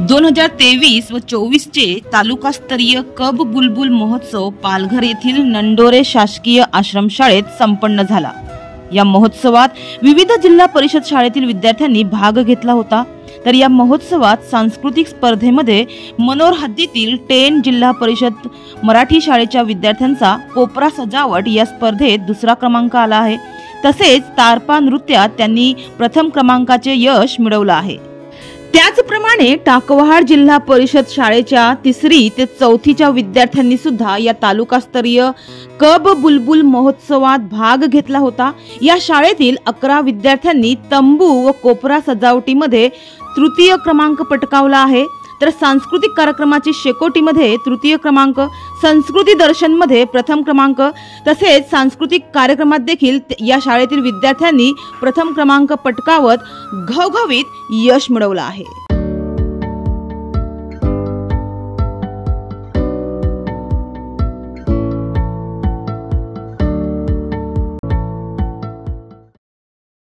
2023 व 24 चे तालुकास्तरीय कब बुलबुल महोत्सव पालघर येथील नंडोरे शासकीय आश्रमशाळेत संपन्न झाला। या महोत्सवात विविध जिल्हा परिषद शाळेतील विद्यार्थ्यांनी भाग घेतला होता। तर या महोत्सवात सांस्कृतिक स्पर्धेमध्ये मनोर हद्दीतील 10 जिल्हा परिषद मराठी शाळेच्या विद्यार्थ्यांचा कोपरा सजावट या स्पर्धेत दुसरा क्रमांक आला आहे। तसेच तारपा नृत्यात त्यांनी प्रथम क्रमांकाचे यश मिळवले आहे। त्याचप्रमाणे टाकवहाड जिल्हा परिषद शाळेच्या 3री ते 4थीच्या विद्यार्थ्यांनी सुद्धा या तालुकास्तरीय कब बुलबुल महोत्सवात भाग घेतला होता। या शाळेतील 11 विद्यार्थ्यांनी तंबू व कोपरा सजावटीमध्ये तृतीय क्रमांक पटकावला आहे। तर सांस्कृतिक कार्यक्रमाची शेकोटीमध्ये तृतीय क्रमांक, संस्कृती दर्शन मध्ये प्रथम क्रमांक तसेच सांस्कृतिक कार्यक्रमात देखील या शाळेतील विद्यार्थ्यांनी प्रथम क्रमांक पटकावत घवघवीत यश मिळवले आहे।